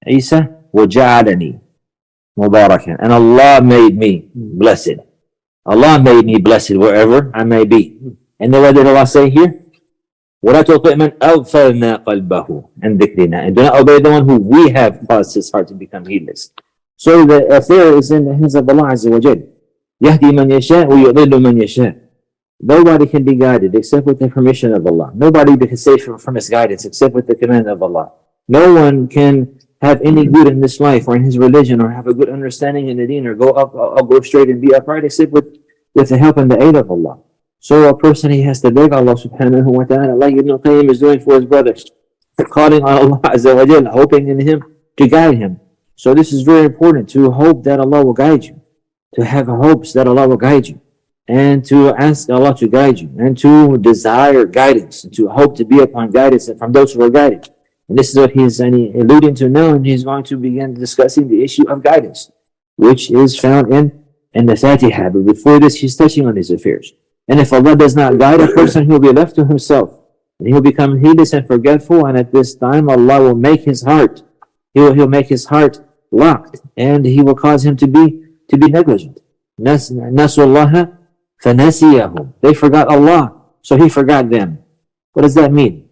Isa? وَجَعَلَنِي مُبَارَكًا. And Allah made me blessed. Allah made me blessed wherever I may be. And then what did Allah say here? وَلَا تُطِعْ مَنْ أَغْفَلْنَا قَلْبَهُ عَنْ ذِكْرِنَا. And do not obey the one who we have caused his heart to become heedless. So the affair is in the hands of Allah Azza wa Jal. يَهْدِي مَنْ يَشَاءُ وَيُضِلُّ مَنْ يَشَاءُ. Nobody can be guided except with the permission of Allah. Nobody can save from his guidance except with the command of Allah. No one can have any good in this life or in his religion or have a good understanding in the deen or go up or go straight and be upright except with the help and the aid of Allah. So a person, he has to beg Allah subhanahu wa ta'ala, like Ibn Qayyim is doing for his brothers, calling on Allah Azza wa Jal, hoping in him to guide him. So this is very important, to hope that Allah will guide you, to have hopes that Allah will guide you, and to ask Allah to guide you, and to desire guidance, and to hope to be upon guidance from those who are guided. And this is what he's alluding to now, and he's going to begin discussing the issue of guidance, which is found in the Fatiha. But before this, he's touching on these affairs. And if Allah does not guide a person, he will be left to himself, and he will become heedless and forgetful. And at this time, Allah will make his heart, he'll make his heart locked, and he will cause him to be negligent. Nasullaha fanasiyahum. They forgot Allah, so he forgot them. What does that mean?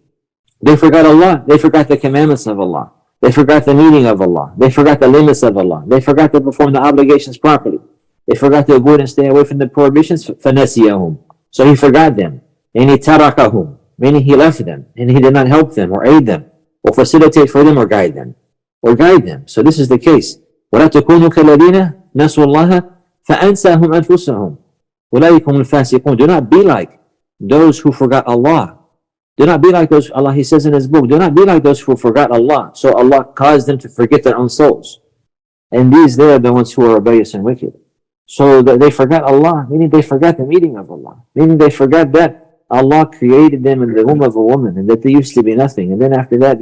They forgot Allah. They forgot the commandments of Allah. They forgot the meaning of Allah. They forgot the limits of Allah. They forgot to perform the obligations properly. They forgot to avoid and stay away from the prohibitions. فَنَسِيَهُمْ. So he forgot them. And he tarakahum, meaning he left them, and he did not help them or aid them or facilitate for them or guide them. So this is the case. وَلَا تَكُونُوا كَالَّذِينَ نَسُوا اللَّهَ فَأَنْسَاهُمْ أَنفُسَهُمْ أُولَٰئِكَ هُمُ الْفَاسِقُونَ. Do not be like those who forgot Allah. Do not be like those, Allah, he says in his book, do not be like those who forgot Allah. So Allah caused them to forget their own souls. And they are the ones who are rebellious and wicked. So they forgot Allah, meaning they forgot the meaning of Allah. Meaning they forgot that Allah created them in the womb of a woman, and that they used to be nothing. And then after that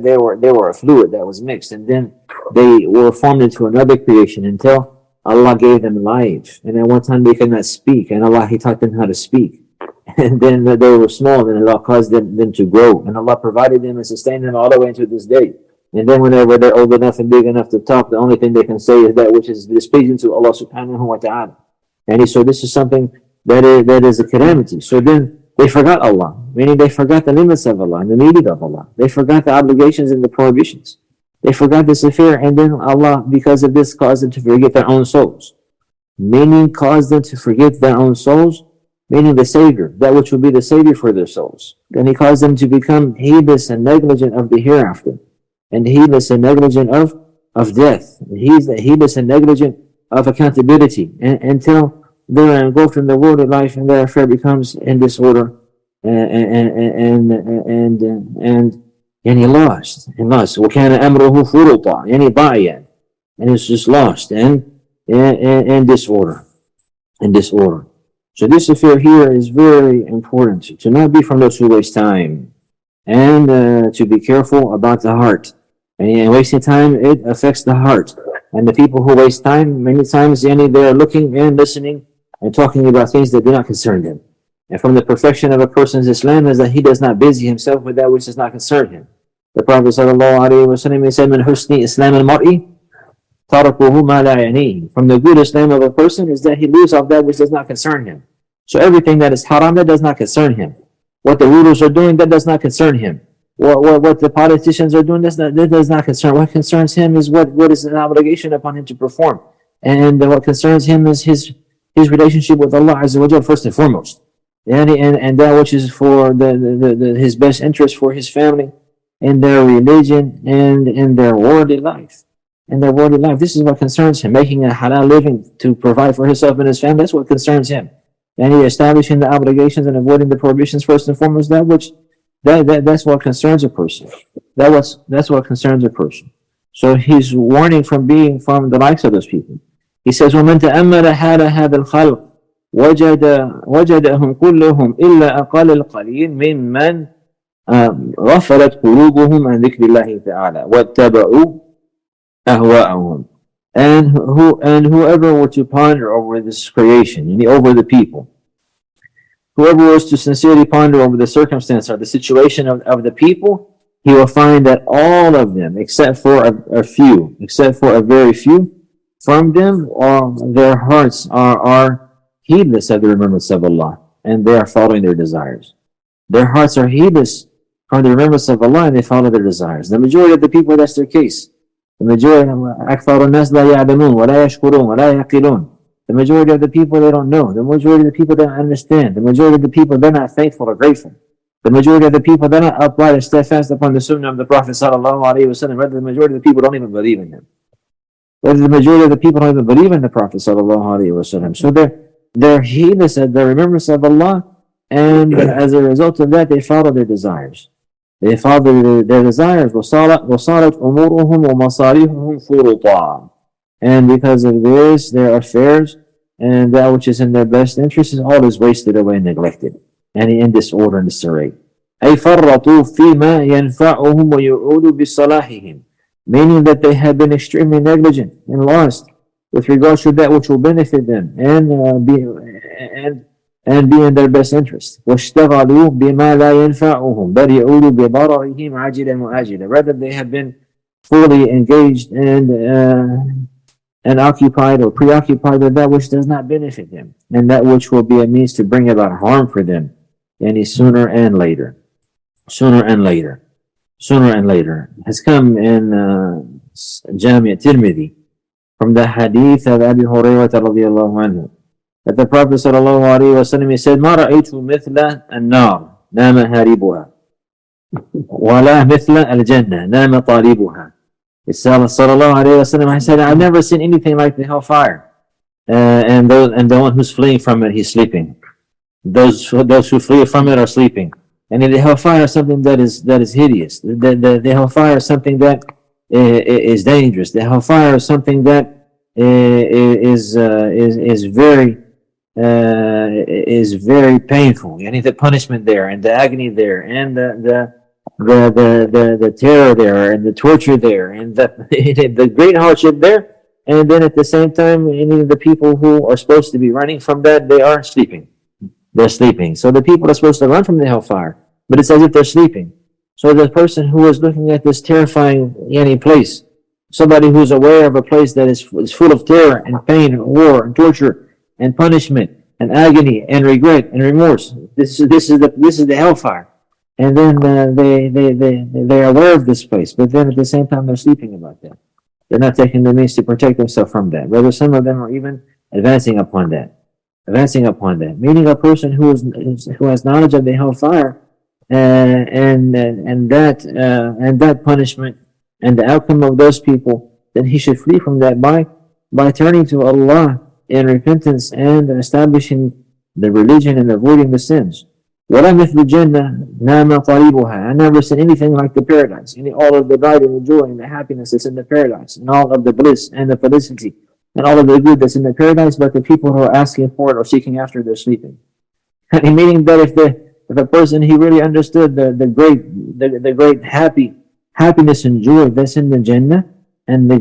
they were a fluid that was mixed. And then they were formed into another creation until Allah gave them life. And at one time they could not speak, and Allah, he taught them how to speak. And then they were small, and Allah caused them to grow. And Allah provided them and sustained them all the way into this day. And then whenever they're old enough and big enough to talk, the only thing they can say is that which is displeasing to Allah subhanahu wa ta'ala. And so this is something that is a calamity. So then they forgot Allah, meaning they forgot the limits of Allah and the meaning of Allah. They forgot the obligations and the prohibitions. They forgot this affair, and then Allah, because of this, caused them to forget their own souls. Meaning caused them to forget their own souls, meaning the Savior, that which will be the Savior for their souls. Then He caused them to become heedless and negligent of the hereafter, and heedless and negligent of death, and heedless and negligent of accountability, until they're engulfed in the world of life, and their affair becomes in disorder, and he lost. وَكَانَ أَمْرُهُ فُرُطًا. And he ضَاعِيًا. And it's just lost and disorder. So this affair here is very important, to not be from those who waste time, and to be careful about the heart. And wasting time, it affects the heart. And the people who waste time, many times, they are looking and listening and talking about things that do not concern them. And from the perfection of a person's Islam is that he does not busy himself with that which does not concern him. The Prophet ﷺ said, "Min husni Islam al-mar'i tarakuhu ma la ya'nihi." From the good Islam of a person is that he leaves off that which does not concern him. So everything that is haram, that does not concern him. What the rulers are doing, that does not concern him. What the politicians are doing, that does not concern. What concerns him is what is an obligation upon him to perform. And what concerns him is his relationship with Allah Azza wa Jal, first and foremost. And that which is for his best interest for his family, and their religion, and in their worldly life. This is what concerns him. Making a halal living to provide for himself and his family, that's what concerns him. And he establishing the obligations and avoiding the prohibitions first and foremost, that's what concerns a person. That's what concerns a person. So he's warning from being from the likes of those people. He says, وَمَنْ تَأَمَّلَ حَالَ هَذَا الْخَلْقِ وجدهم كلهم إلا أقل القليل ممن غفلت قلوبهم عن ذكر الله تعالى واتبعوا أهواءهم. And whoever were to ponder over this creation, over the people, whoever was to sincerely ponder over the circumstance or the situation of the people, he will find that all of them, except for a few, except for a very few, from them, their hearts are heedless of the remembrance of Allah, and they are following their desires. Their hearts are heedless from the remembrance of Allah, and they follow their desires. The majority of the people, that's their case. The majority, أكثر الناس لا يعلمون ولا يشكرون ولا يعقلون. The majority of the people, they don't know. The majority of the people, they don't understand. The majority of the people, they're not thankful or grateful. The majority of the people, they're not upright and steadfast upon the sunnah of the Prophet sallallahu alaihi wasallam. Rather, the majority of the people don't even believe in him. Rather, the majority of the people don't even believe in the Prophet sallallahu alaihi wasallam. So they're heedless of the remembrance of Allah, and as a result of that, they follow their desires. They follow their desires. وَصَارَتْ أُمُورُهُمْ وَمَصَالِحُهُمْ فُرُطًا. And because of this, their affairs and that which is in their best interest is always wasted away and neglected, and in disorder and disarray. أي فرطوا فيما ينفعهم ويعود بصلاحهم. Meaning that they have been extremely negligent and lost with regards to that which will benefit them and be in their best interest. واشتغلوا بما لا ينفعهم بل يعود بضررهم عاجلا وآجلا. Rather, they have been fully engaged and occupied or preoccupied with that which does not benefit them, and that which will be a means to bring about harm for them, any sooner and later. Sooner and later. Sooner and later. Has come in Jami' Tirmidhi from the hadith of Abi Hurairah radiyallahu anhu, that the Prophet sallallahu alaihi wasallam, he said, ما رأيت مثل النار نام هاربها ولا مثل الجنة نام طالبها. Sallallahu alaihi wasallam, I said, I've never seen anything like the hellfire, and the one who's fleeing from it, he's sleeping. Those who flee from it are sleeping. And in the hellfire is something that is hideous. The hellfire is something that is dangerous. The hellfire is something that is very painful. You need the punishment there, and the agony there, and the terror there, and the torture there, and the great hardship there. And then at the same time, any of the people who are supposed to be running from that, they are sleeping. They're sleeping. So the people are supposed to run from the hellfire, but it's as if they're sleeping. So the person who is looking at this terrifying place, somebody who's aware of a place that is full of terror and pain and war and torture and punishment and agony and regret and remorse. This is the hellfire. And then they're aware of this place, but then at the same time they're sleeping about that. They're not taking the means to protect themselves from that. Rather, some of them are even advancing upon that. Meaning a person who has knowledge of the hellfire and that punishment and the outcome of those people, then he should flee from that by turning to Allah in repentance and establishing the religion and avoiding the sins. وَلَا مِثْلُ الْجَنَّةِ نَامَ طَالِبُهَا. I never seen anything like the paradise. All of the pride and the joy and the happiness that's in the paradise, and all of the bliss and the felicity and all of the good that's in the paradise, but the people who are asking for it or seeking after it, they're sleeping. And meaning that if a person, he really understood the great happiness and joy that's in the Jannah, and the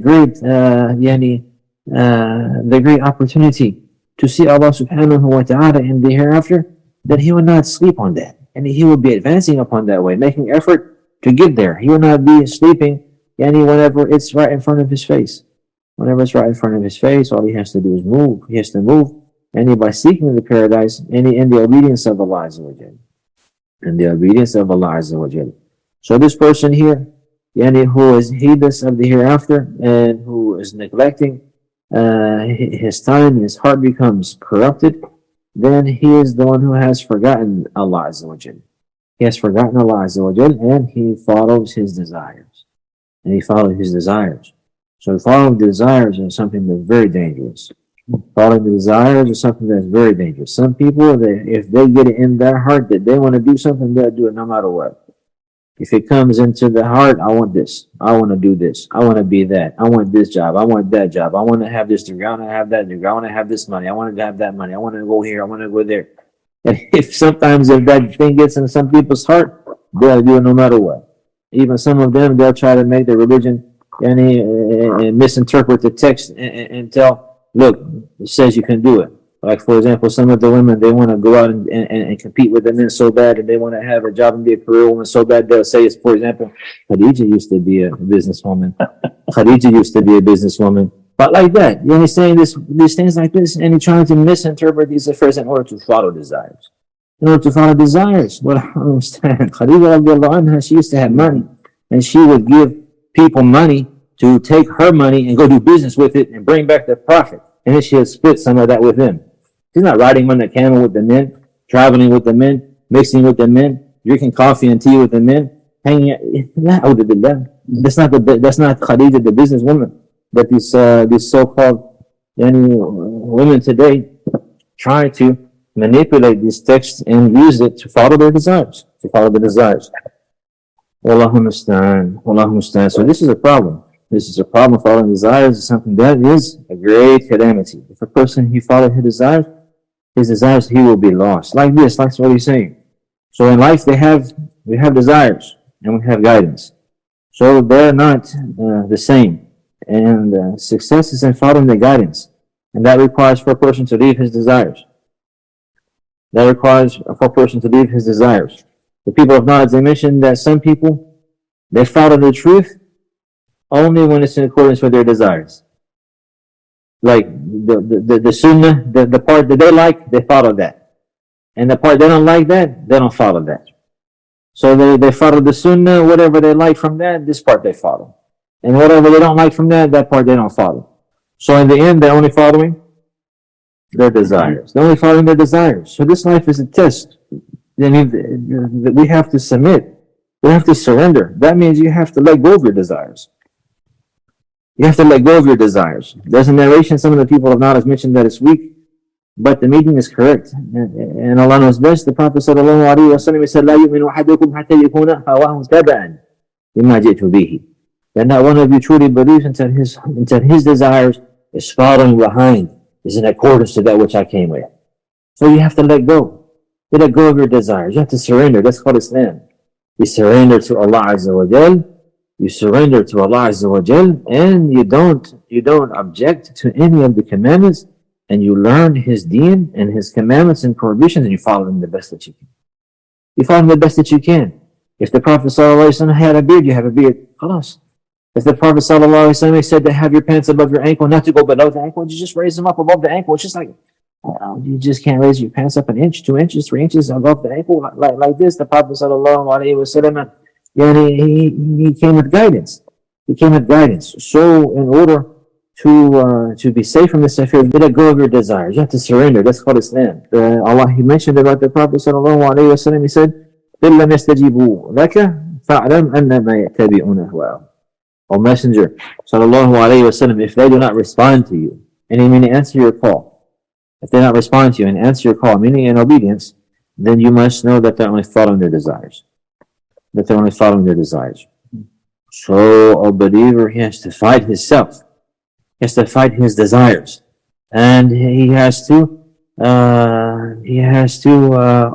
great opportunity to see Allah subhanahu wa ta'ala in the hereafter, that he would not sleep on that, and he would be advancing upon that way, making effort to get there. He would not be sleeping whenever it's right in front of his face. Whenever it's right in front of his face, all he has to do is move. He has to move, and by seeking the paradise, in the obedience of Allah Azza wa Jal. In the obedience of Allah Azza wa Jal. So this person here, who is heedless of the hereafter, and who is neglecting his time, and his heart becomes corrupted, then he is the one who has forgotten Allah Azza wa Jal. He has forgotten Allah Azza wa Jal, and he follows his desires. So following the desires is something that's very dangerous. Following the desires is something that's very dangerous. Some people, if they get it in their heart that they want to do something, they'll do it no matter what. If it comes into the heart, I want this, I want to do this, I want to be that, I want this job, I want that job, I want to have this degree, I want to have that degree, I want to have this money, I want to have that money, I want to go here, I want to go there. And if that thing gets in some people's heart, they'll do it no matter what. Even some of them, they'll try to make their religion and misinterpret the text and tell, look, it says you can do it. Like, for example, some of the women, they want to go out and compete with the men so bad, and they want to have a job and be a career woman so bad, they'll say, it's, for example, Khadija used to be a businesswoman. Khadija used to be a businesswoman. But like that, you understand these things like this, and you're trying to misinterpret these affairs in order to follow desires. In order to follow desires. Well, I understand. Khadija, radiallahu anha, she used to have money, and she would give people money to take her money and go do business with it and bring back the profit. And then she had split some of that with them. She's not riding on the camel with the men, traveling with the men, mixing with the men, drinking coffee and tea with the men, hanging out. That's not Khadija, the businesswoman. But these so-called women today try to manipulate these texts and use it to follow their desires, to follow the desires. Wallahu musta'an, Wallahu musta'an. So this is a problem. This is a problem. Following desires is something that is a great calamity. If a person, he follows his desires, he will be lost. Like this, like what he's saying. So in life, we have desires and we have guidance. So they're not the same. And success is in following the guidance. And that requires for a person to leave his desires. That requires for a person to leave his desires. The people of knowledge, they mentioned that some people, they follow the truth only when it's in accordance with their desires. Like the sunnah, the part that they like, they follow that. And the part they don't like that, they don't follow that. So they follow the sunnah, whatever they like from that, this part they follow. And whatever they don't like from that part they don't follow. So in the end, they're only following their desires. They're only following their desires. So this life is a test. We have to submit. We have to surrender. That means you have to let go of your desires. You have to let go of your desires. There's a narration, some of the people of knowledge mentioned that it's weak, but the meaning is correct. And Allah knows best. The Prophet sallallahu alaihi wasallam said, "La yu'minu ahadukum hatta yakuna hawahu taba'an lima ji'tu bihi." That not one of you truly believes until his desires is following behind, is in accordance to that which I came with. So you have to let go. You let go of your desires. You have to surrender. That's called Islam. You surrender to Allah Azza wa Jal. You surrender to Allah Azza wa Jal, and you don't object to any of the commandments, and you learn His deen and His commandments and prohibitions, and you follow them the best that you can. You follow them the best that you can. If the Prophet ﷺ had a beard, you have a beard. Khalas. If the Prophet ﷺ said to have your pants above your ankle, not to go below the ankle, you just raise them up above the ankle. It's just like, you just can't raise your pants up an inch, 2 inches, 3 inches above the ankle like this. The Prophet ﷺ, he came with guidance. He came with guidance. So in order to be safe from this affair, you let go of your desires. You have to surrender. That's called Islam. Allah, He mentioned about the Prophet ﷺ, He said, إِن لَمْ يَسْتَجِيبُوا لَكَ فَاعْلَمْ أَنَّمَا يَتَّبِعُونَ أَهْوَاءَهُمْ. O Messenger, sallallahu alayhi wasallam, if they do not respond to you, and meaning answer your call, if they not respond to you and answer your call, meaning in obedience, then you must know that they're only following their desires. That they're only following their desires. So a believer, he has to fight himself. He has to fight his desires, and he has to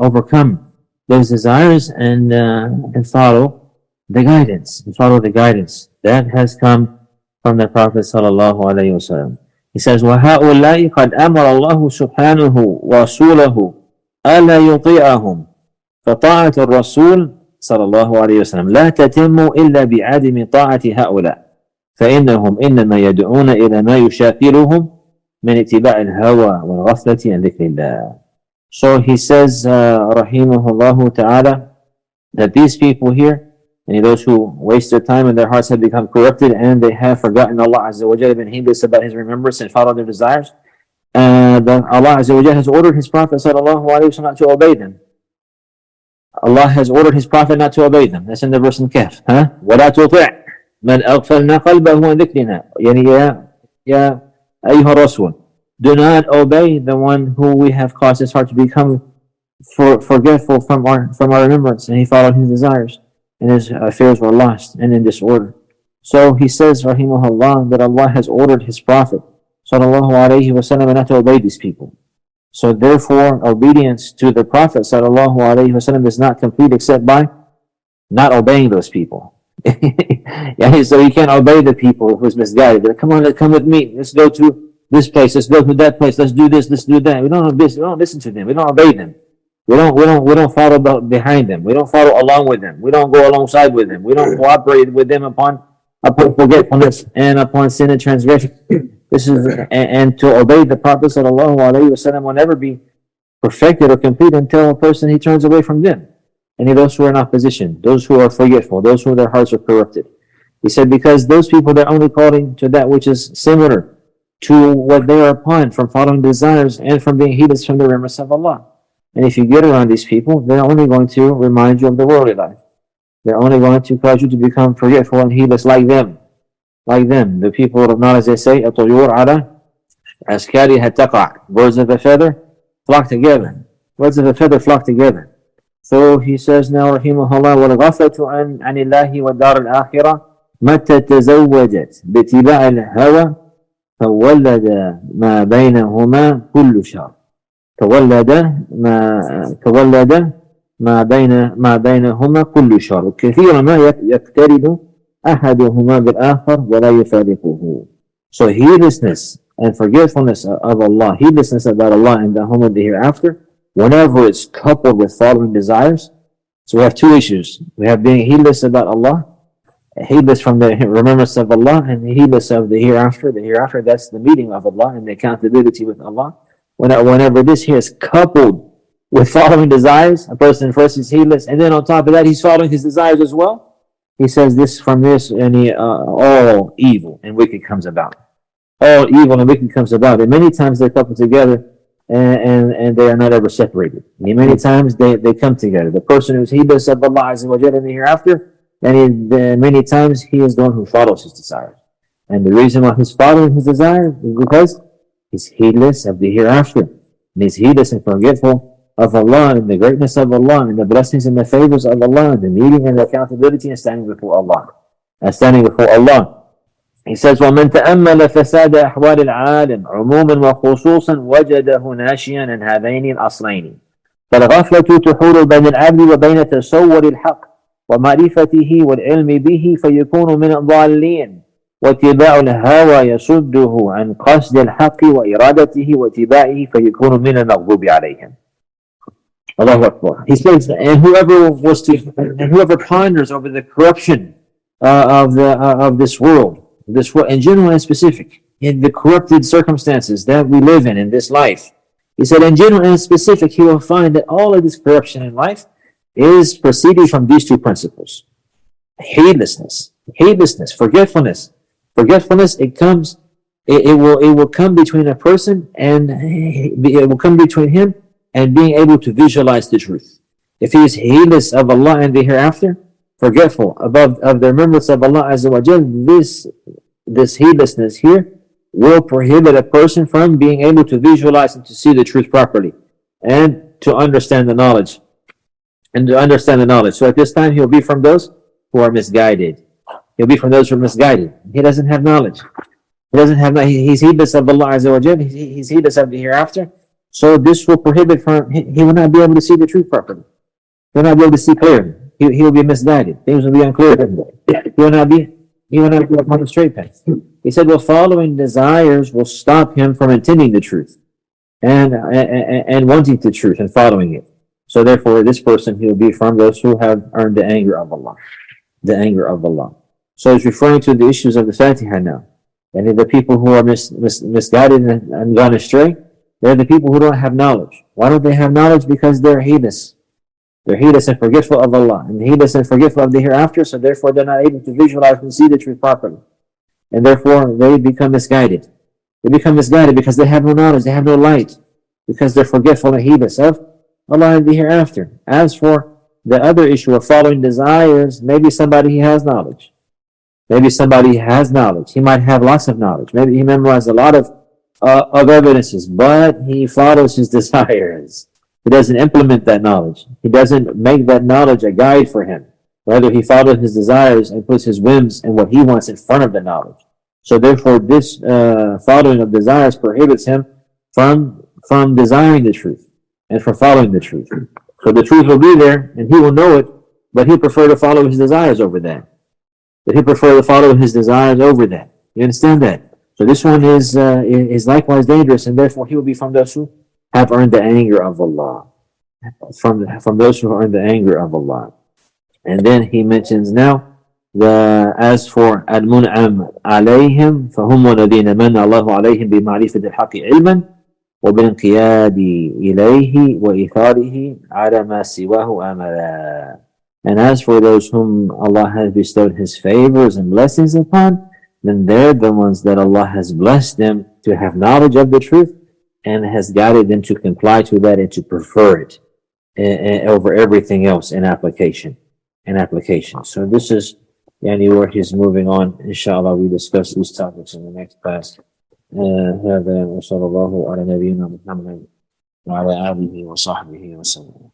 overcome those desires and follow the guidance. And follow the guidance that has come from the Prophet sallallahu alaihi wasallam. He says, وَهَؤُلَاءِ قَدْ أَمَرَ اللَّهُ سُبْحَانَهُ وَرَسُولَهُ أَلَّا يُطِيعَهُم فَطَاعَةُ الرَّسُولِ صلى الله عليه وسلم لا تتم إلا بعدم طاعة هؤلاء فإنهم إنما يدعون إلى ما يشاكلهم من اتباع الهوى والغفلة عن ذكر الله. So he says, rahimahullah ta'ala, that these people here, and those who waste their time and their hearts have become corrupted and they have forgotten Allah Azza wa Jalla, been heedless about His remembrance and follow their desires, then Allah Azza wa Jalla has ordered His Prophet sallallahu alayhi wa sallam not to obey them. Allah has ordered His Prophet not to obey them. That's in the verse in Kahf. وَلَا تُطِعْ مَنْ أَغْفَلْنَا قَلْبَهُ عَنْ ذِكْرِنَا. يعني يا أيها الرسول, do not obey the one who we have caused his heart to become forgetful from our remembrance, and he followed his desires, and his affairs were lost and in disorder. So he says, rahimahullah, that Allah has ordered His Prophet sallallahu alayhi wa sallam not to obey these people. So therefore, obedience to the Prophet sallallahu alayhi wa sallam is not complete except by not obeying those people. So you can't obey the people who's misguided. They're, come on, come with me. Let's go to this place, let's go to that place, let's do this, let's do that. We don't listen to them, we don't obey them. We don't follow behind them. We don't follow along with them. We don't go alongside with them. We don't cooperate with them upon forgetfulness and upon sin and transgression. This is and to obey the Prophet sallallahu alaihi wasallam will never be perfected or complete until a person he turns away from them. And those who are in opposition, those who are forgetful, those who their hearts are corrupted. He said, because those people, they're only calling to that which is similar to what they are upon from following desires and from being heedless from the remembrance of Allah. And if you get around these people, they're only going to remind you of the worldly life. They're only going to cause you to become forgetful and heedless like them. Like them. The people of knowledge, they say, الطيور على أشكالها تقع. Birds of a feather flock together. Birds of a feather flock together. So he says now, رحمه الله, والغفلة عن الله والدار الآخرة متى تزوجت باتباع الهوى فولد ما بينهما كل شر. تولد ما بينهما كل شر. كثيرا ما يقترب أحدهما بالآخر ولا يفارقه. So heedlessness and forgetfulness of Allah, heedlessness about Allah and the home of the hereafter, whenever it's coupled with following desires. So we have two issues. We have being heedless about Allah, heedless from the remembrance of Allah, and heedless of the hereafter. The hereafter, that's the meeting of Allah and the accountability with Allah. Whenever this here is coupled with following desires, a person first is heedless, and then on top of that, he's following his desires as well. He says this from this, and all evil and wicked comes about. All evil and wicked comes about. And many times they're coupled together, and they are not ever separated. And many times they come together. The person who's heedless of Allah Azza wa Jalla in the hereafter, and many times he is the one who follows his desires. And the reason why he's following his desires is because he's heedless of the hereafter. And he's heedless and forgetful of Allah and the greatness of Allah and the blessings and the favors of Allah and the meeting and the accountability and standing before Allah. He says, وَمَنْ تَأَمَّلَ فَسَادَ أَحْوَالِ الْعَالِمِ عُمُومًا وَخُصُوصًا وَجَدَهُ نَاشِيًا عن هذين الأصلين. فالغفلة تحول بين العبد وبين تصور الحق ومعرفته والعلم به فيكون من الضالين. واتباع الهوى يصده عن قصد الحق وإرادته واتباعه فيكون من المغضوب عليهم. Allahu Akbar. He says, and whoever ponders over the corruption of this world in general and specific, in the corrupted circumstances that we live in this life, he said, in general and specific, he will find that all of this corruption in life is proceeding from these two principles: heedlessness, forgetfulness. Forgetfulness, it will come between a person and it will come between him and being able to visualize the truth. If he is heedless of Allah and the hereafter, forgetful of the remembrance of Allah Azza wa Jal, this heedlessness here will prohibit a person from being able to visualize and to see the truth properly and to understand the knowledge. So at this time, he'll be from those who are misguided. He'll be from those who are misguided. He doesn't have knowledge. He's heedless of Allah Azza wa Jal. He's heedless of the hereafter. So this will prohibit from, he will not be able to see the truth properly. He will not be able to see clearly. He will be misguided. Things will be unclear. He will not be upon the straight path. He said, well, following desires will stop him from intending the truth and wanting the truth and following it. So therefore, this person, he will be from those who have earned the anger of Allah. So he's referring to the issues of the Fatiha now. And the people who are misguided and gone astray, they're the people who don't have knowledge. Why don't they have knowledge? Because they're heedless. They're heedless and forgetful of Allah, and heedless and forgetful of the hereafter, so therefore they're not able to visualize and see the truth properly. And therefore they become misguided. They become misguided because they have no knowledge, they have no light, because they're forgetful and heedless of Allah and the hereafter. As for the other issue of following desires, maybe somebody has knowledge. He might have lots of knowledge. Maybe he memorized a lot of evidences, but he follows his desires. He doesn't implement that knowledge. He doesn't make that knowledge a guide for him. Rather, he follows his desires and puts his whims and what he wants in front of the knowledge. So therefore, this following of desires prohibits him from desiring the truth and from following the truth. So the truth will be there, and he will know it, but he'll prefer to follow his desires over that. You understand that? So this one is likewise dangerous, and therefore he will be from those who have earned the anger of Allah. From those who earned the anger of Allah. And then he mentions now as for al-mun'am alayhim فهم الذين من الله عليهم بمعرفة الحق علما وبالانقياد إليه وإيثاره على ما سواه أملا. And as for those whom Allah has bestowed His favors and blessings upon, then they're the ones that Allah has blessed them to have knowledge of the truth and has guided them to comply to that and to prefer it over everything else in application. So this is where he's moving on. Inshallah, we discuss these topics in the next class. هذا وصلى الله على نبينا محمد وعلى آله وصحبه وسلم.